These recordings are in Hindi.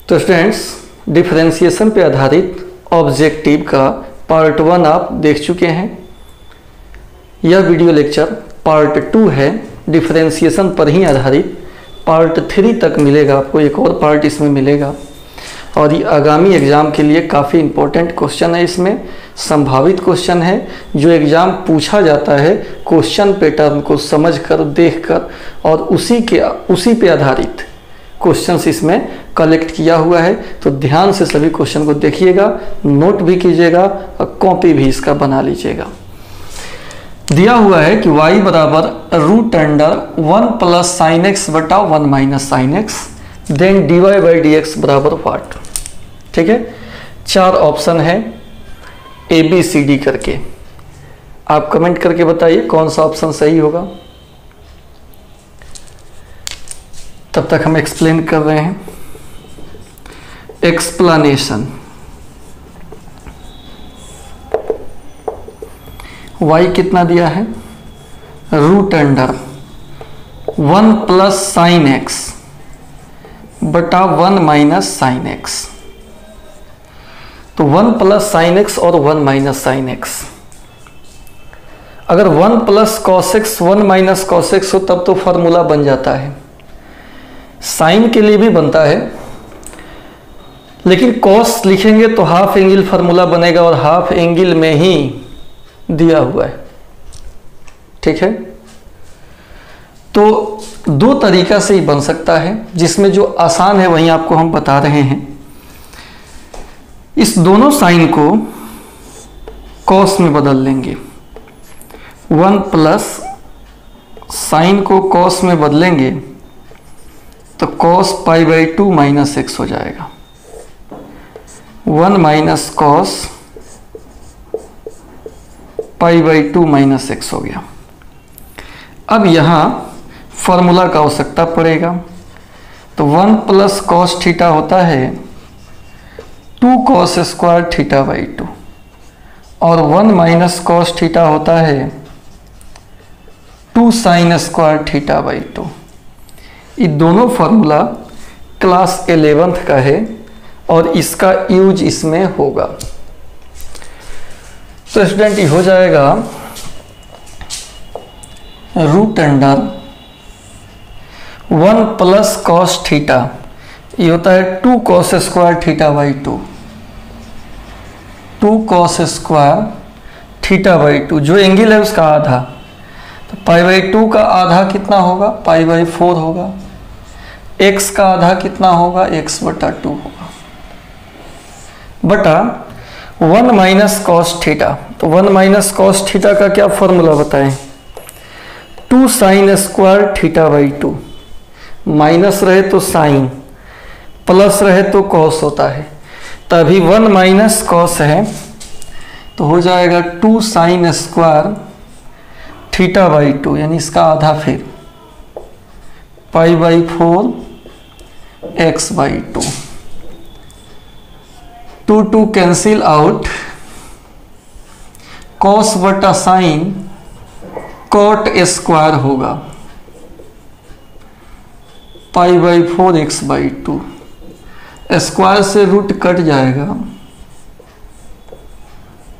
तो स्टूडेंट्स, डिफरेंशिएशन पे आधारित ऑब्जेक्टिव का पार्ट 1 आप देख चुके हैं। यह वीडियो लेक्चर पार्ट 2 है, डिफरेंशिएशन पर ही आधारित। पार्ट 3 तक मिलेगा आपको, एक और पार्ट इसमें मिलेगा। और ये आगामी एग्ज़ाम के लिए काफ़ी इम्पोर्टेंट क्वेश्चन है। इसमें संभावित क्वेश्चन है जो एग्ज़ाम पूछा जाता है क्वेश्चन पैटर्न को समझकर, देखकर, और उसी पे आधारित क्वेश्चंस इसमें कलेक्ट किया हुआ है। तो ध्यान से सभी क्वेश्चन को देखिएगा, नोट भी कीजिएगा और कॉपी भी इसका बना लीजिएगा। दिया हुआ है कि y बराबर root under 1 plus sine x बटा 1 minus sine x, then dy by d x बराबर वाट। ठीक है, 4 ऑप्शन है ए बी सी डी करके। आप कमेंट करके बताइए कौन सा ऑप्शन सही होगा। तब तक हम एक्सप्लेन कर रहे हैं। एक्सप्लेनेशन, y कितना दिया है, root under 1 plus sine x बटा 1 माइनस साइन एक्स। तो 1 प्लस साइन एक्स और 1 माइनस साइन एक्स, अगर 1 plus cos x 1 minus cos x हो तब तो फॉर्मूला बन जाता है। साइन के लिए भी बनता है, लेकिन कॉस लिखेंगे तो हाफ एंगल फार्मूला बनेगा और हाफ एंगल में ही दिया हुआ है। ठीक है, तो 2 तरीका से ही बन सकता है, जिसमें जो आसान है वही आपको हम बता रहे हैं। इस दोनों साइन को कॉस में बदल लेंगे। 1 प्लस साइन को कॉस में बदलेंगे तो cos pi by 2 minus x हो जाएगा। 1 minus cos pi by 2 minus x हो गया। अब यहाँ फॉर्मूला का आवश्यकता पड़ेगा। तो 1 प्लस कॉस थीटा होता है 2 कॉस स्क्वायर थीटा बाई 2, और 1 माइनस कॉस थीटा होता है 2 साइन स्क्वायर थीटा बाई 2। ये दोनों फार्मूला क्लास 11th का है और इसका यूज इसमें होगा। तो स्टूडेंट, ये हो जाएगा root under 1 plus cos theta, ये होता है 2 cos square theta by 2, 2 cos square theta by 2, जो एंगल है उसका आधा। तो पाई बाई 2 का आधा कितना होगा, पाई बाई 4 होगा। x का आधा कितना होगा, x बटा 2 होगा, बटा 1 माइनस कॉस थीटा। तो 1 माइनस कॉस थीटा का क्या फॉर्मूला बताएं, 2 sine square theta by 2। Minus रहे तो साइन, प्लस रहे तो कॉस होता है। तभी 1 माइनस कॉस है तो हो जाएगा 2 साइन स्क्वायर थीटा बाई 2, यानी इसका आधा, फिर pi by 4 x by 2। 2 cancel out, cos बटा साइन कॉट स्क्वायर होगा, pi by 4 x by 2। Square से रूट कट जाएगा,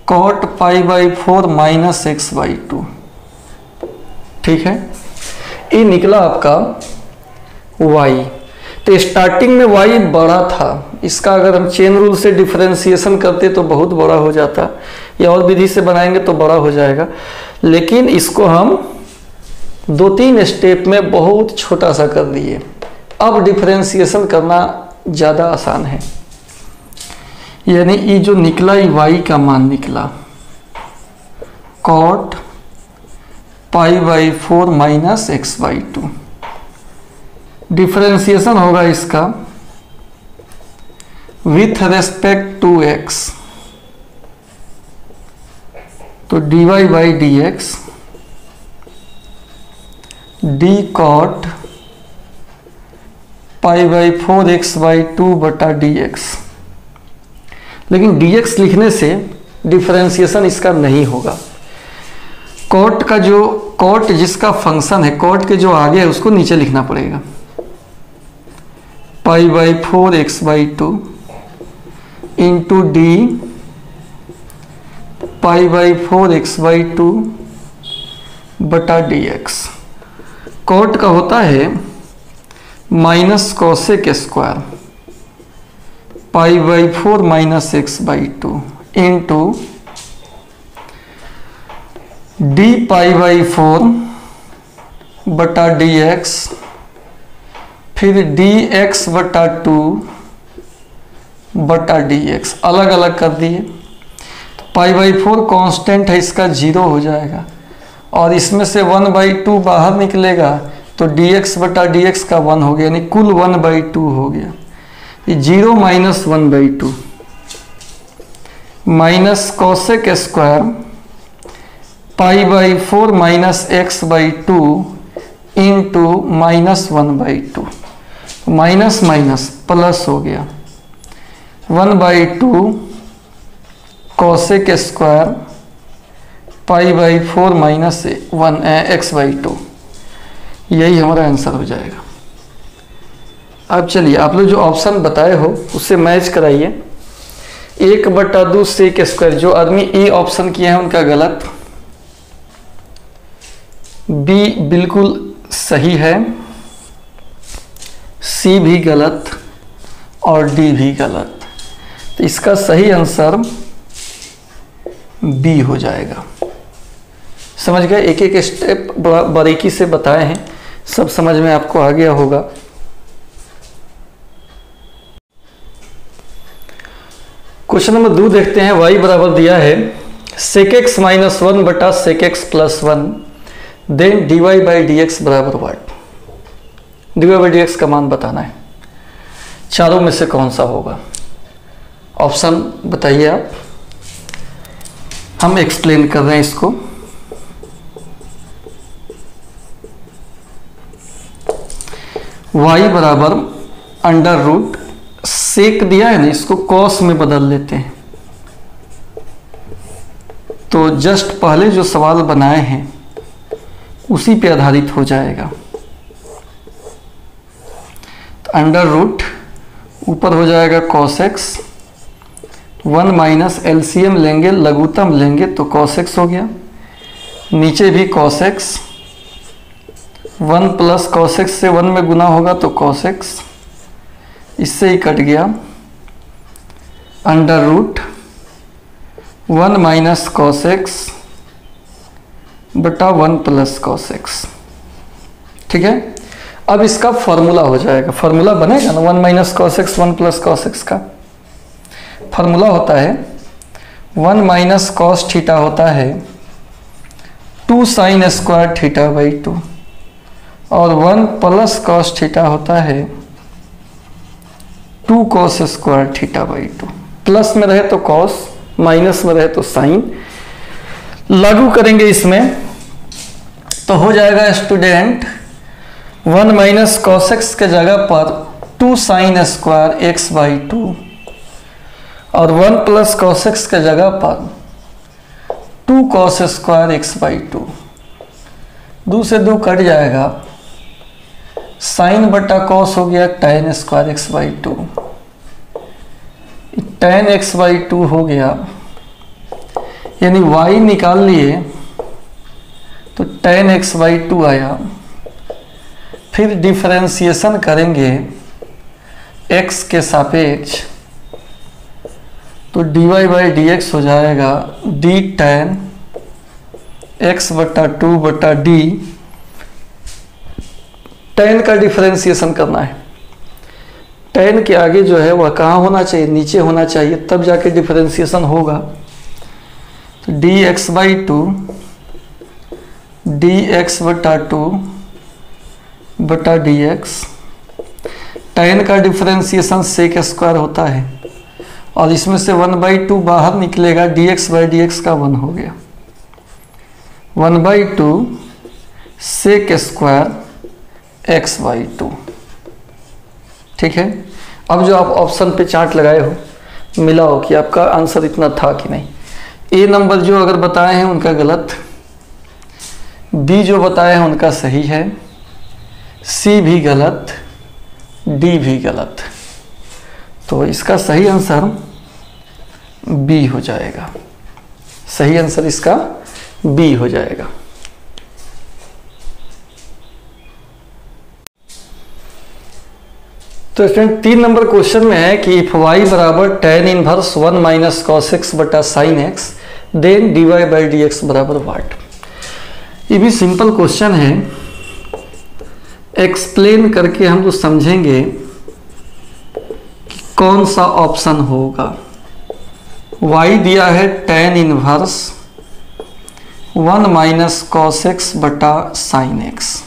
cot pi by 4 minus x by 2। ठीक है, ये निकला आपका y। तो स्टार्टिंग में y बड़ा था, इसका अगर हम चेन रूल से डिफरेंशिएशन करते तो बहुत बड़ा हो जाता, या और विधि से बनाएंगे तो बड़ा हो जाएगा। लेकिन इसको हम 2-3 स्टेप में बहुत छोटा सा कर दिए। अब डिफरेंशिएशन करना ज़्यादा आसान है। यानी ये जो निकला, ये y का मान निकला cot pi by 4 minus x by 2। Differentiation होगा इसका विथ रेस्पेक्ट टू x, तो dy by d x d cot pi by 4 x by 2 बटा डी एक्स। लेकिन dx लिखने से डिफरेंशिएशन इसका नहीं होगा। कॉट का जो कॉट जिसका फंक्शन है, कॉट के जो आगे है उसको नीचे लिखना पड़ेगा। π/4x/2 इंटू डी π/4x/2 बटा dx। कॉट का होता है minus cosec square π/4 - x/2 into D π/4 बटा dx, फिर dx बटा 2 बटा dx। अलग अलग कर दिए तो π/4 कांस्टेंट है, इसका 0 हो जाएगा और इसमें से 1/2 बाहर निकलेगा तो dx बटा dx का 1 हो गया, यानी कुल 1/2 हो गया। 0 - 1/2 minus cosec square π/4 - x/2 into -1/2, minus minus plus हो गया 1/2 कॉसेक स्क्वायर π/4 - x/2। यही हमारा आंसर हो जाएगा। अब चलिए आप लोग जो ऑप्शन बताए हो उससे मैच कराइए। 1/2 सेक स्क्वायर, जो आदमी ए ऑप्शन किए हैं उनका गलत, बी बिल्कुल सही है, सी भी गलत और डी भी गलत। तो इसका सही आंसर बी हो जाएगा। समझ गए? एक एक स्टेप बारीकी से बताए हैं, सब समझ में आपको आ गया होगा। क्वेश्चन नंबर 2 देखते हैं। y बराबर दिया है sec x - 1 बटा sec x + 1, देन dy/dx बराबर व्हाट? dy/dx का मान बताना है। चारों में से कौन सा होगा? ऑप्शन बताइए आप, हम एक्सप्लेन कर रहे हैं इसको। y बराबर √ सेक दिया है ना, इसको कॉस में बदल लेते हैं। तो जस्ट पहले जो सवाल बनाए हैं उसी पे आधारित हो जाएगा। तो √ ऊपर हो जाएगा cos x, 1 माइनस एलसीएम लेंगे, लघुत्तम लेंगे तो cos x हो गया। नीचे भी cos x, 1 plus cos x से 1 में गुना होगा तो cos x, इससे ही कट गया। √ 1 माइनस cos x बटा 1 प्लस cos x। ठीक है, अब इसका फॉर्मूला हो जाएगा। फॉर्मूला बनेगा ना 1 minus cos x 1 plus cos x का। फॉर्मूला होता है 1 माइनस cos थीटा होता है 2 sin स्क्वायर θ/2 और 1 प्लस cos थीटा होता है 2 cos स्क्वायर θ/2। प्लस में रहे तो cos, माइनस में रहे तो साइन। लागू करेंगे इसमें तो हो जाएगा स्टूडेंट 1 माइनस cos x के जगह पर 2 sin स्क्वायर x/2 और 1 प्लस cos x के जगह पर 2 cos स्क्वायर x/2। 2 से 2 कट जाएगा, साइन बटा cos हो गया tan square x/2, tan x/2 हो गया, यानी y निकाल लिए तो tan x/2 आया। फिर डिफरेंशिएशन करेंगे x के सापेक्ष तो dy/dx हो जाएगा d tan x/2 बटा d। tan का डिफरेंशिएशन करना है। tan के आगे जो है वह कहाँ होना चाहिए? नीचे होना चाहिए, तब जाके डिफरेंशिएशन होगा। तो dx/2 dx/2 बटा dx। tan का डिफरेंशिएशन सेक स्क्वायर होता है और इसमें से 1/2 बाहर निकलेगा, dx/dx का 1 हो गया। 1/2 सेक स्क्वायर x/2। ठीक है, अब जो आप ऑप्शन पे चार्ट लगाए हो मिलाओ कि आपका आंसर इतना था कि नहीं। ए नंबर जो अगर बताए हैं उनका गलत, बी जो बताए हैं उनका सही है, सी भी गलत, डी भी गलत। तो इसका सही आंसर बी हो जाएगा। सही आंसर इसका बी हो जाएगा। तो स्टूडेंट 3 नंबर क्वेश्चन में है कि इफ y बराबर tan inverse 1 minus cos x बटा sine x then dy by d x बराबर वाट। ये भी सिंपल क्वेश्चन है, एक्सप्लेन करके हम लोग समझेंगे कि कौन सा ऑप्शन होगा। y दिया है tan inverse 1 minus cos x बटा साइन एक्स।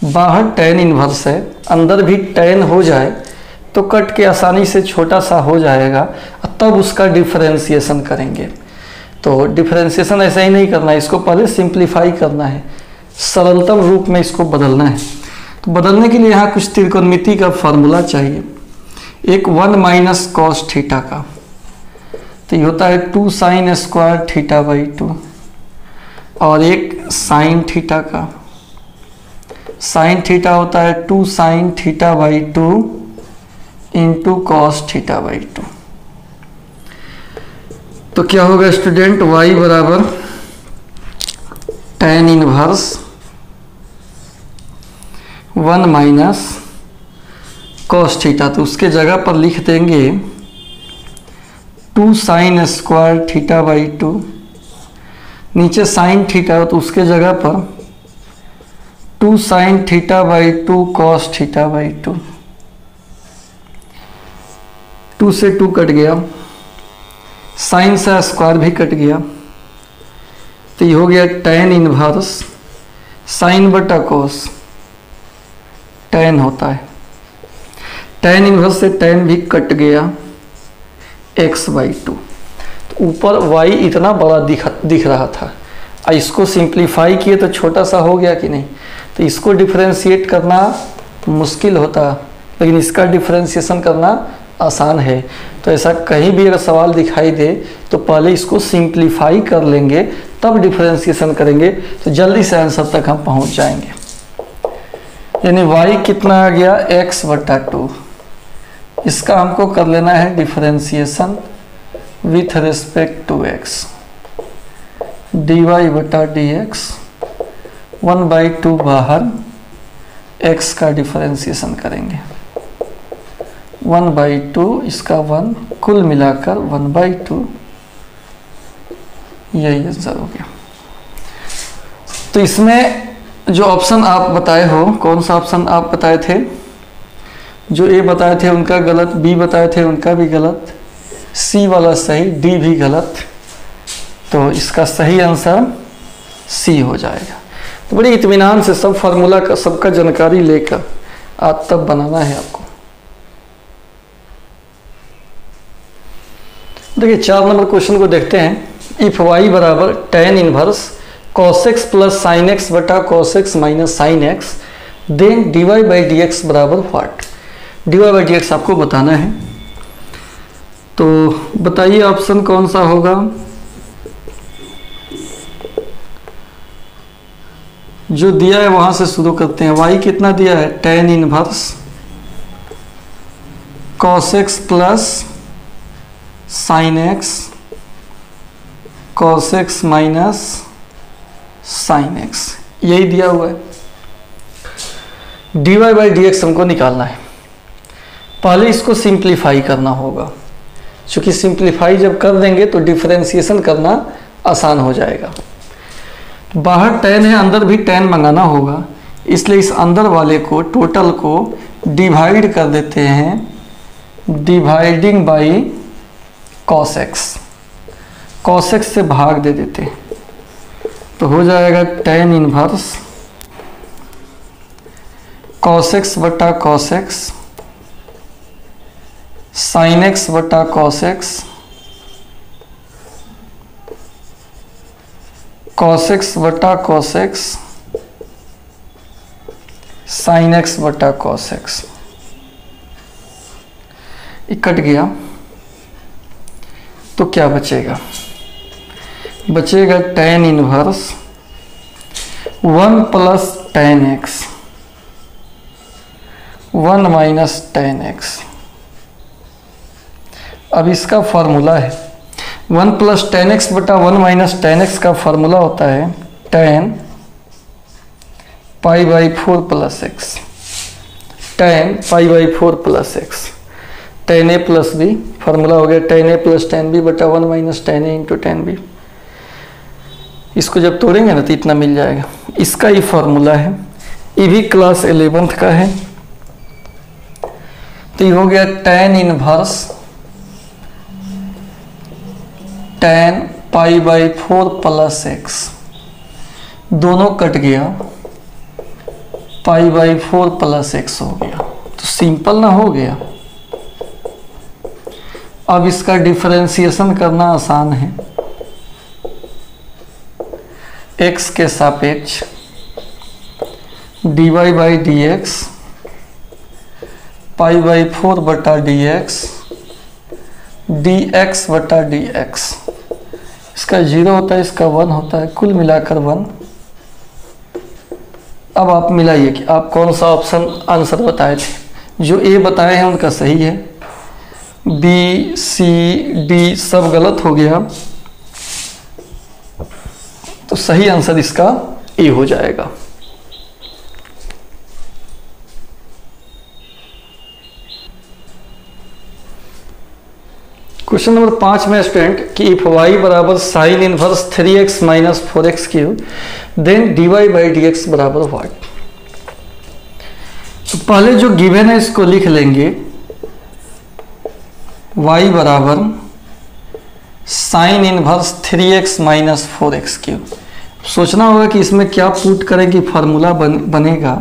बाहर tan इनवर्स है, अंदर भी tan हो जाए तो कट के आसानी से छोटा सा हो जाएगा, तब उसका डिफरेंशिएशन करेंगे। तो डिफरेंशिएशन ऐसा ही नहीं करना है, इसको पहले सिंप्लीफाई करना है, सरलतम रूप में इसको बदलना है। तो बदलने के लिए यहाँ कुछ त्रिकोणमिति का फार्मूला चाहिए। एक 1 माइनस कॉस थीटा का, तो ये होता है 2 साइन स्क्वायर थीटा बाई 2, और एक साइन थीटा का, साइन थीटा होता है 2 sine theta by 2 into cos theta by 2। तो क्या होगा स्टूडेंट, y बराबर tan inverse 1 minus cos theta, तो उसके जगह पर लिख देंगे 2 साइन स्क्वायर थीटा बाई 2, नीचे साइन थीटा तो उसके जगह पर 2 sine theta by 2 cos theta by 2। 2 से 2 कट गया, साइन से स्क्वायर भी कट गया, तो ये हो गया tan इनवर्स साइन बटा कॉस, tan होता है, tan इनवर्स से tan भी कट गया x बाई 2। तो ऊपर y इतना बड़ा दिख रहा था, इसको सिंप्लीफाई किए तो छोटा सा हो गया कि नहीं। तो इसको डिफरेंशिएट करना मुश्किल होता, लेकिन इसका डिफरेंशिएशन करना आसान है। तो ऐसा कहीं भी अगर सवाल दिखाई दे तो पहले इसको सिंप्लीफाई कर लेंगे, तब डिफरेंशिएशन करेंगे, तो जल्दी से आंसर तक हम पहुंच जाएंगे। यानी y कितना आ गया, x बटा 2। इसका हमको कर लेना है differentiation with respect to x, dy बटा डी एक्स 1/2 बाहर, x का डिफरेंशिएशन करेंगे 1/2, इसका 1, कुल मिलाकर 1/2, यही आंसर हो गया। तो इसमें जो ऑप्शन आप बताए हो, कौन सा ऑप्शन आप बताए थे, जो ए बताए थे उनका गलत, बी बताए थे उनका भी गलत, सी वाला सही, डी भी गलत। तो इसका सही आंसर सी हो जाएगा। तो बड़ी इत्मीनान से सब फार्मूला का, सबका जानकारी लेकर आज तब बनाना है आपको। देखिए 4 नंबर क्वेश्चन को देखते हैं। इफ y बराबर tan inverse cos x plus sine x बटा cos x minus sine x then dy by d x बराबर व्हाट। dy बाई डी एक्स आपको बताना है, तो बताइए ऑप्शन कौन सा होगा। जो दिया है वहां से शुरू करते हैं। y कितना दिया है, tan inverse cos x plus sine x cos x minus sine x, यही दिया हुआ है। dy बाई डी एक्स हमको निकालना है। पहले इसको सिंप्लीफाई करना होगा, क्योंकि सिंप्लीफाई जब कर देंगे तो डिफरेंशिएशन करना आसान हो जाएगा। बाहर tan है, अंदर भी tan मंगाना होगा, इसलिए इस अंदर वाले को, टोटल को डिवाइड कर देते हैं, dividing by cos x, cos x से भाग दे देते हैं, तो हो जाएगा tan इनवर्स cos x बटा cos x साइन x बटा cos x cos x बटा cos x साइन x बटा cos x। ये कट गया तो क्या बचेगा, बचेगा tan inverse 1 plus tan x, 1 minus tan x. अब इसका फॉर्मूला है 1 प्लस टेन एक्स बटा 1 माइनस टेन एक्स का फॉर्मूला होता है tan pi by 4 plus x. Tan pi by 4 plus x, tan A plus B, formula हो गया tan A plus tan B बटा 1 minus tan A into tan B. इसको जब तोड़ेंगे ना तो इतना मिल जाएगा। इसका ही फॉर्मूला है, ये भी क्लास 11th का है। तो ये हो गया tan inverse tan pi by 4 plus x, दोनों कट गया, पाई बाई 4 प्लस एक्स हो गया। तो सिंपल ना हो गया। अब इसका डिफरेंशिएशन करना आसान है। x के सापेक्ष dy by d x pi by 4 बटा डी एक्स डी एक्स बटा डी एक्स। इसका 0 होता है, इसका 1 होता है, कुल मिलाकर 1। अब आप मिलाइए कि आप कौन सा ऑप्शन आंसर बताए थे। जो ए बताए हैं उनका सही है, बी सी डी सब गलत हो गया, तो सही आंसर इसका ए हो जाएगा। क्वेश्चन नंबर 5 में स्टूडेंट कि इफ y बराबर sine inverse 3x minus 4x cube then dy by d x बराबर व्हाट। तो पहले जो गिवन है इसको लिख लेंगे, y बराबर sine inverse 3x minus 4x cube. सोचना होगा कि इसमें क्या पुट करें कि फार्मूला बनेगा।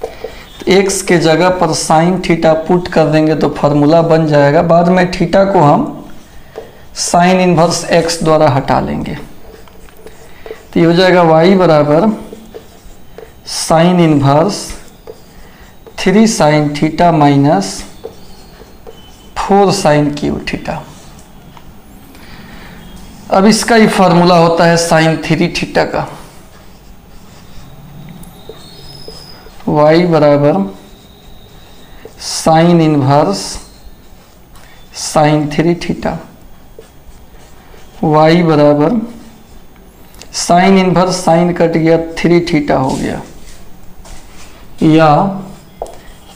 तो x के जगह पर साइन थीटा पुट कर देंगे तो फार्मूला बन जाएगा। बाद में थीटा को हम साइन इनवर्स x द्वारा हटा लेंगे, तो ये हो जाएगा y बराबर sine inverse 3 sine theta minus 4 sine cube theta. अब इसका ही फार्मूला होता है साइन 3 थीटा का, y बराबर sine inverse sine 3 theta, y बराबर साइन इनवर्स साइन कट गया 3 थीटा हो गया, या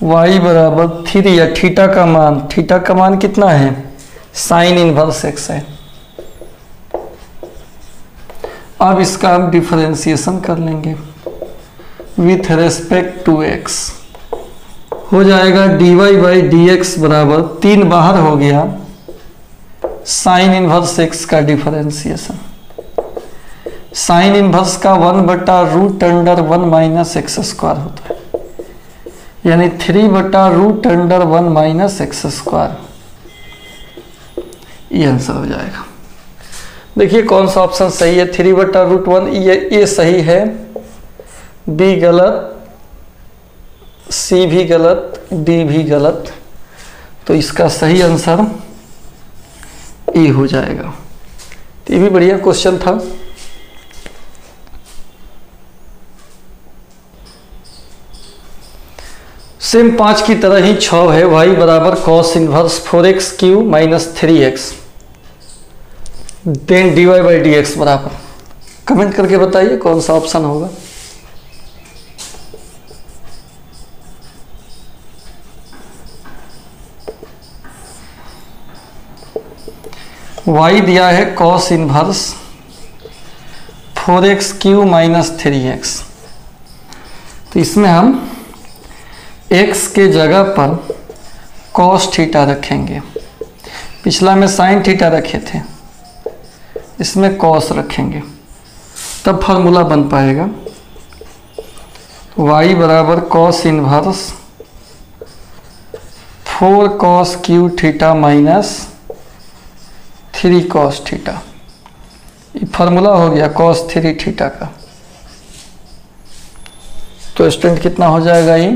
y बराबर 3 या थीटा का मान कितना है, साइन इनवर्स x है। अब इसका हम डिफरेंशिएशन कर लेंगे विथ रेस्पेक्ट टू x। हो जाएगा dy बाई डी एक्स बराबर 3 बाहर हो गया, साइन इनवर्स x का डिफरेंशिएशन। साइन इनवर्स का 1 बटा root under 1 minus x square होता है, यानी 3 बटा root under 1 minus x square. ये आंसर हो जाएगा। देखिए कौन सा ऑप्शन सही है, 3 बटा रूट 1 ये सही है, बी गलत, सी भी गलत, डी भी गलत, तो इसका सही आंसर ए हो जाएगा। तो ये भी बढ़िया क्वेश्चन था। सेम 5 की तरह ही 6 है, y बराबर cos inverse 4x cube minus 3x then dy by d x बराबर। कमेंट करके बताइए कौन सा ऑप्शन होगा। y दिया है cos inverse 4x cube minus 3x, तो इसमें हम x के जगह पर कॉस थीटा रखेंगे। पिछला में साइन थीटा रखे थे, इसमें कॉस रखेंगे, तब फार्मूला बन पाएगा। y बराबर cos inverse 4 cos Q theta minus 3 cos theta. ये फार्मूला हो गया कॉस 3 थीटा का। तो स्टूडेंट कितना हो जाएगा ये,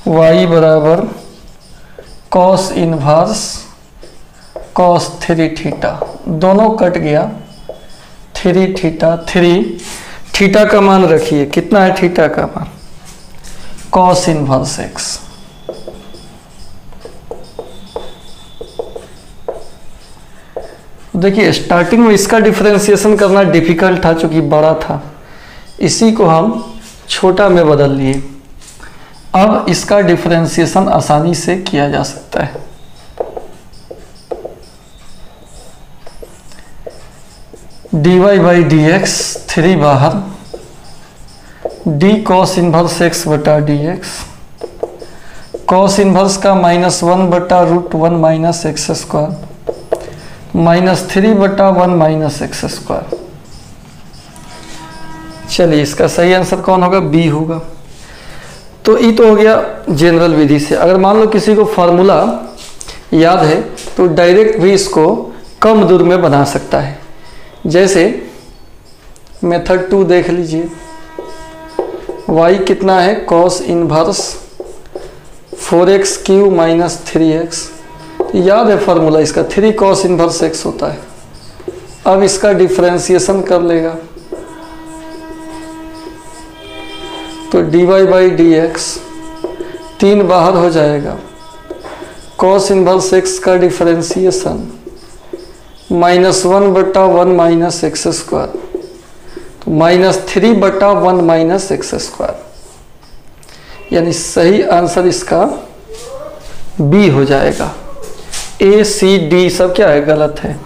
y बराबर कॉस इनवर्स कॉस 3 थीटा, दोनों कट गया, 3 थीटा 3 थीटा का मान रखिए, कितना है थीटा का मान कॉस इनवर्स एक्स। देखिए स्टार्टिंग में इसका डिफरेंशिएशन करना डिफिकल्ट था क्योंकि बड़ा था, इसी को हम छोटा में बदल लिए। अब इसका डिफरेंशिएशन आसानी से किया जा सकता है। dy बाई डी एक्स, 3 बाहर, डी कॉस इनवर्स एक्स बटा डी एक्स, कॉस इनवर्स का -1 बटा √1 माइनस एक्स स्क्वायर, -3 बटा 1 माइनस एक्स स्क्वायर। चलिए इसका सही आंसर कौन होगा? बी होगा। तो ये तो हो गया जनरल विधि से। अगर मान लो किसी को फार्मूला याद है तो डायरेक्ट भी इसको कम दूर में बना सकता है। जैसे मेथड 2 देख लीजिए, y कितना है? Cos inverse 4x cube minus 3x। याद है फार्मूला इसका, 3 कॉस इनवर्स x होता है। अब इसका डिफरेंशिएशन कर लेगा तो dy बाई डी एक्स, 3 बाहर हो जाएगा, कॉस इनवर्स x का डिफरेंशिएशन -1 बटा 1 माइनस एक्स स्क्वायर, तो -3 बटा 1 माइनस एक्स स्क्वायर, यानी सही आंसर इसका बी हो जाएगा। ए सी डी सब क्या है? गलत है।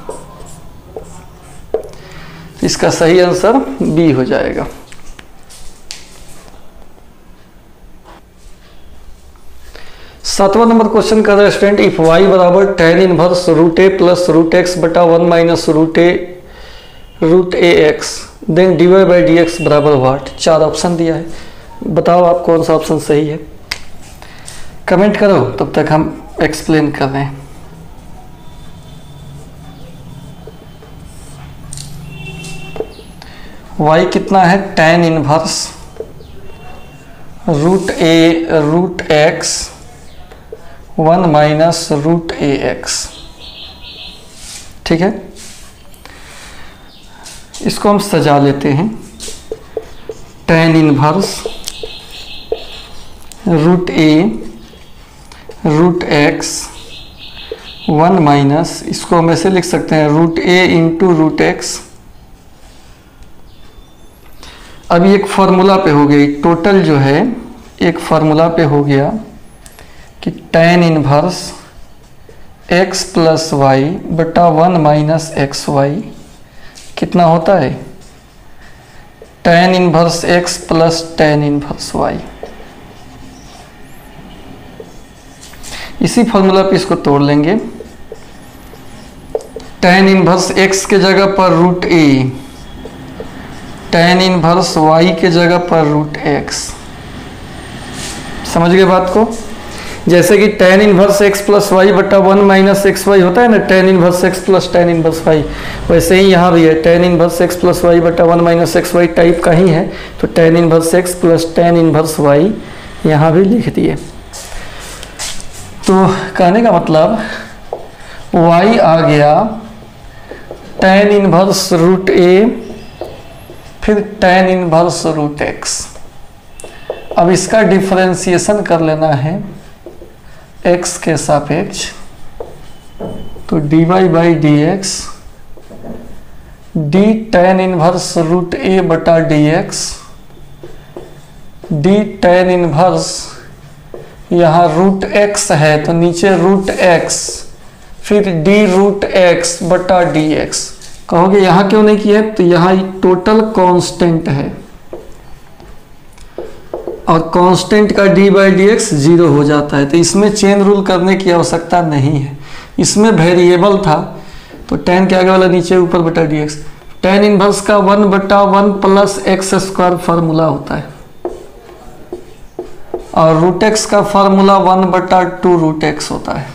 इसका सही आंसर बी हो जाएगा। सातवां नंबर क्वेश्चन का स्टूडेंट, इफ y बराबर tan inverse √a plus √x बटा 1 minus √a x, then dy by d x बराबर व्हाट? 4 ऑप्शन दिया है, बताओ आप कौन सा ऑप्शन सही है? कमेंट करो, तब तक हम एक्सप्लेन कर रहे हैं। y कितना है? tan inverse √x 1 minus √ax, ठीक है। इसको हम सजा लेते हैं, tan इनवर्स √x 1 माइनस, इसको हम ऐसे लिख सकते हैं √a इंटू √x। अभी एक फार्मूला पे हो गई, टोटल जो है एक फार्मूला पे हो गया कि tan inverse x plus y बटा 1 माइनस एक्स वाई कितना होता है? tan inverse x plus tan inverse y। इसी फार्मूला पे इसको तोड़ लेंगे, tan इनवर्स x के जगह पर √a, tan इनवर्स y के जगह पर √x। समझ गए बात को? जैसे कि tan inverse x plus y बटा 1 माइनस एक्स वाई होता है ना, tan inverse x plus tan inverse y, वैसे ही यहाँ भी है, tan inverse x plus y बटा 1 माइनस एक्स वाई टाइप का ही है, तो tan inverse x plus tan inverse y यहाँ भी लिख दिए। तो कहने का मतलब y आ गया tan इनवर्स √a फिर tan इनवर्स √x। अब इसका डिफरेंशिएशन कर लेना है x के सापेक्ष, तो dy by d x, D tan inverse √a बटा d x, D tan inverse यहाँ √x है तो नीचे √x, फिर d √x बटा डी एक्स। कहोगे यहाँ क्यों नहीं किया? तो यहाँ टोटल कांस्टेंट है और कांस्टेंट का d बाई डी एक्स 0 हो जाता है, तो इसमें चेन रूल करने की आवश्यकता नहीं है। इसमें वेरिएबल था तो tan के आगे वाला नीचे ऊपर बटा डी एक्स। tan इनवर्स का 1 बटा 1 प्लस एक्स स्क्वायर फार्मूला होता है और √x का फार्मूला 1 बटा 2 √x होता है।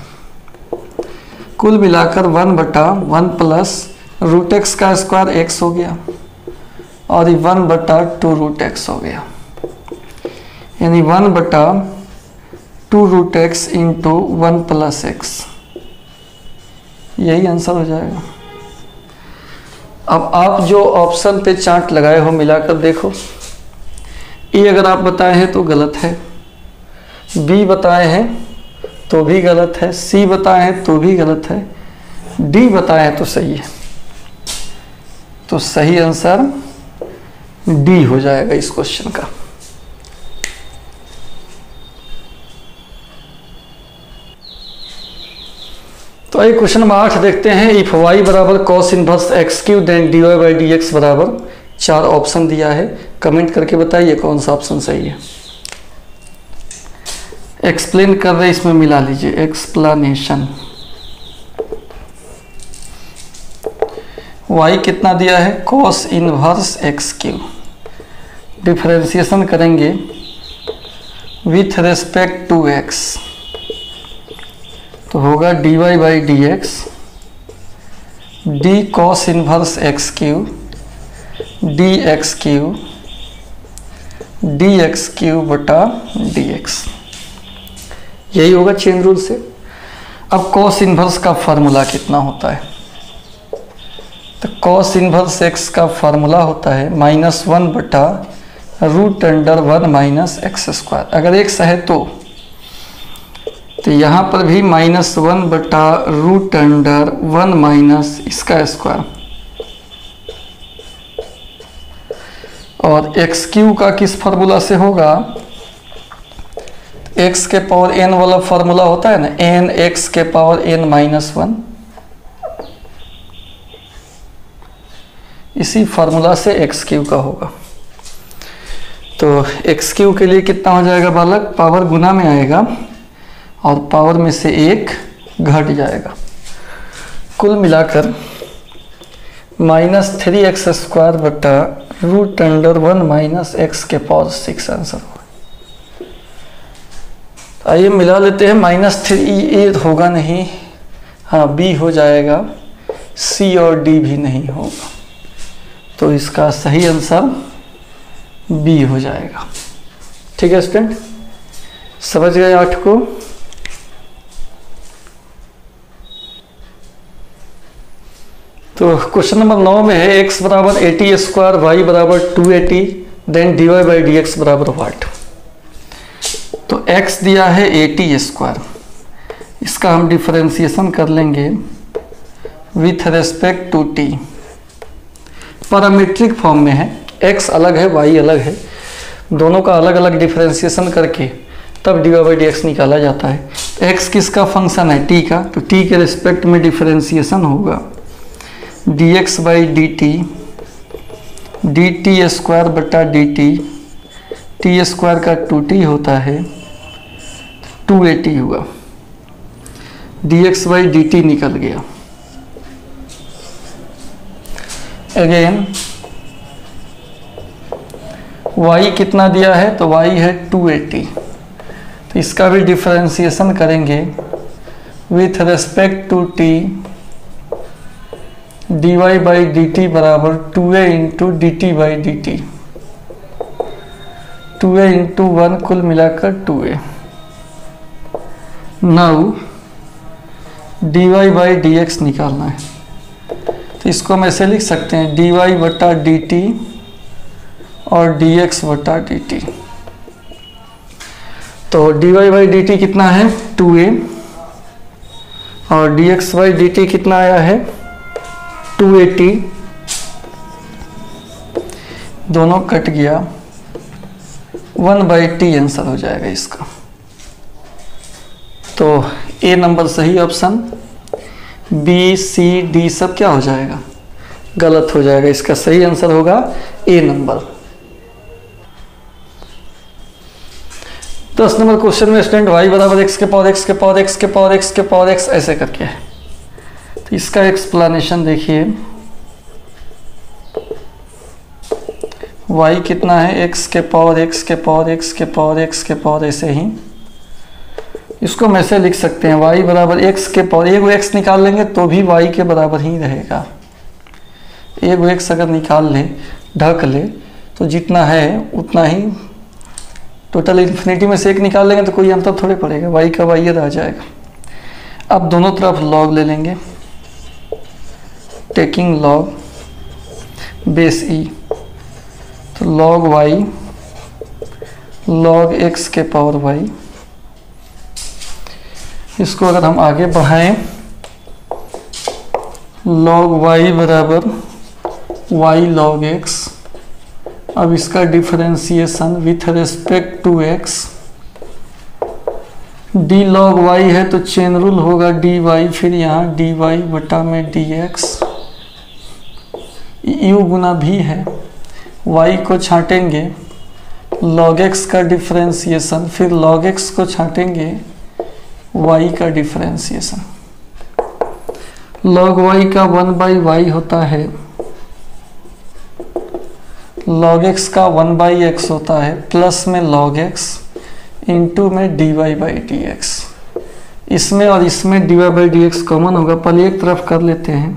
कुल मिलाकर 1 बटा 1 प्लस √x का स्क्वायर x हो गया और ये 1 बटा 2 √x हो गया, यानी 1 बटा 2 √x इंटू 1 प्लस एक्स, यही आंसर हो जाएगा। अब आप जो ऑप्शन पे चार्ट लगाए हो मिलाकर देखो, ये अगर आप बताए हैं तो गलत है, बी बताए हैं तो भी गलत है, सी बताए हैं तो भी गलत है, डी बताए हैं तो सही है। तो सही आंसर डी हो जाएगा इस क्वेश्चन का। तो आइए क्वेश्चन नंबर 8 देखते हैं। इफ y बराबर cos inverse x cube then dy by d x बराबर, 4 ऑप्शन दिया है, कमेंट करके बताइए कौन सा ऑप्शन सही है। एक्सप्लेन कर रहे इसमें मिला लीजिए, एक्सप्लेनेशन। y कितना दिया है, cos inverse x Q, differentiation करेंगे विथ रेस्पेक्ट टू x, तो होगा dy by d x, D cos inverse x Q, D x Q, D x Q बटा डी एक्स, यही होगा चेन रूल से। अब कॉस इनवर्स का फार्मूला कितना होता है, तो कॉस इनवर्स एक्स का फार्मूला होता है -1 बटा root under 1 minus x square. अगर एक्स है तो यहाँ पर भी -1 बटा रूट अंडर 1 माइनस इसका स्क्वायर, और एक्स क्यू का किस फार्मूला से होगा, एक्स के पावर n वाला फार्मूला होता है ना, n एक्स के पावर n माइनस 1, इसी फार्मूला से एक्स क्यू का होगा। तो एक्स क्यू के लिए कितना हो जाएगा बालक, पावर गुना में आएगा और पावर में से 1 घट जाएगा, कुल मिलाकर -3x स्क्वायर बटा रूट अंडर 1 माइनस एक्स के पावर 6 आंसर होगा। आइए मिला लेते हैं, -3 होगा नहीं, हाँ बी हो जाएगा, सी और डी भी नहीं होगा, तो इसका सही आंसर बी हो जाएगा। ठीक है स्टूडेंट, समझ गए 8 को। तो क्वेश्चन नंबर 9 में है x बराबर 80 स्क्वायर, y बराबर 280, then dy by d x बराबर वाट। तो x दिया है 80 स्क्वायर, इसका हम डिफरेंशिएशन कर लेंगे with respect to t, parametric form में है, x अलग है y अलग है, दोनों का अलग अलग डिफरेंशिएशन करके तब dy बाई डी एक्स निकाला जाता है। x किसका फंक्शन है, t का, तो t के रिस्पेक्ट में डिफरेंशिएशन होगा dx by d T square बटा डी टी स्क्वायर का 2t होता है, 280 हुआ, dx बाई डी टी निकल गया। अगेन y कितना दिया है, तो y है 280, तो इसका भी डिफरेंशिएशन करेंगे with respect to t, dy by d t बराबर 2a into d t by d t, 2a into 1 कुल मिलाकर 2a। Now dy by d x निकालना है, तो इसको हम ऐसे लिख सकते हैं dy बटा डी टी और dx बटा डी टी। तो dy बाई डी टी कितना है 2a, और dx बाई डी टी कितना आया है 280, दोनों कट गया, 1 बाई टी आंसर हो जाएगा इसका। तो ए नंबर सही ऑप्शन, बी सी डी सब क्या हो जाएगा, गलत हो जाएगा, इसका सही आंसर होगा ए नंबर। 10 नंबर क्वेश्चन में स्टूडेंट y बराबर एक्स के पावर एक्स के पावर एक्स के पावर एक्स के पावर एक्स ऐसे करके है, तो इसका एक्सप्लेनेशन देखिए, y कितना है x के पावर एक्स के पावर एक्स के पावर एक्स के पावर, ऐसे ही इसको हम ऐसे लिख सकते हैं y बराबर x के पावर, एक x निकाल लेंगे तो भी y के बराबर ही रहेगा, एक x अगर निकाल ले ढक ले तो जितना है उतना ही, टोटल इन्फिनिटी में से एक निकाल लेंगे तो कोई अंतर थोड़े पड़ेगा, y का y रह जाएगा। अब दोनों तरफ log ले लेंगे, टेकिंग log बेस e, तो log y log x के पावर y इसको अगर हम आगे बढ़ाएं, log y बराबर y log x। अब इसका differentiation with respect to x, d log y है तो चेन रूल होगा dy, फिर यहाँ dy बटा में dx, u गुना भी है, y को छाटेंगे log x का डिफरेंशिएशन, फिर log x को छाटेंगे y का डिफरेंशिएशन। log y का 1/y होता है, log x का 1/x होता है, प्लस में log x इंटू में dy/dx। इसमें और इसमें dy/dx कॉमन होगा, पहले एक तरफ कर लेते हैं।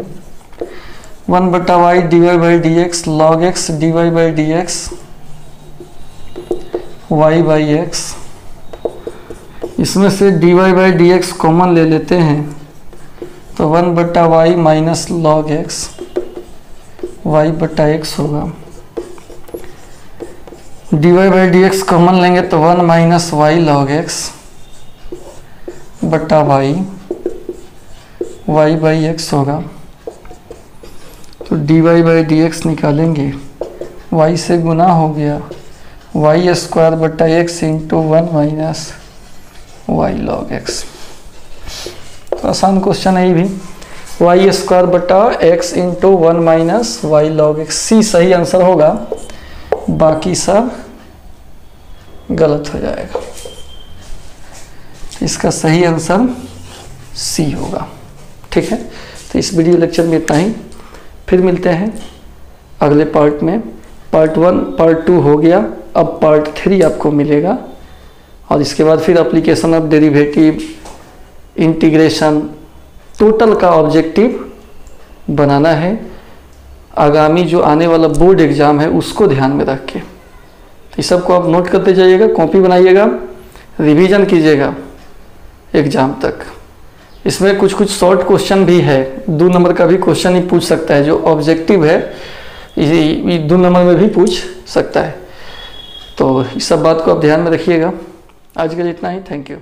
1/y dy/dx log x dy/dx y/x। इसमें से dy/dx कॉमन ले लेते हैं तो 1/y minus log x y/x होगा। dy/dx कॉमन लेंगे तो 1 माइनस y log x बटा y/x होगा। तो dy/dx निकालेंगे, y से गुना हो गया, y² बटा x into 1 minus y log x। तो आसान क्वेश्चन है ये भी, y² बटा x into 1 minus y log x। सी सही आंसर होगा, बाकी सब गलत हो जाएगा। इसका सही आंसर सी होगा। ठीक है, तो इस वीडियो लेक्चर में इतना ही, फिर मिलते हैं अगले पार्ट में। पार्ट 1 पार्ट 2 हो गया, अब पार्ट 3 आपको मिलेगा, और इसके बाद फिर application of derivative, integration, total का ऑब्जेक्टिव बनाना है। आगामी जो आने वाला बोर्ड एग्ज़ाम है उसको ध्यान में रख के तो इस सबको आप नोट करते जाइएगा, कॉपी बनाइएगा, रिवीजन कीजिएगा एग्ज़ाम तक। इसमें कुछ कुछ शॉर्ट क्वेश्चन भी है, 2 नंबर का भी क्वेश्चन ही पूछ सकता है, जो ऑब्जेक्टिव है ये 2 नंबर में भी पूछ सकता है। तो इस सब बात को आप ध्यान में रखिएगा। आज के लिए इतना ही, थैंक यू।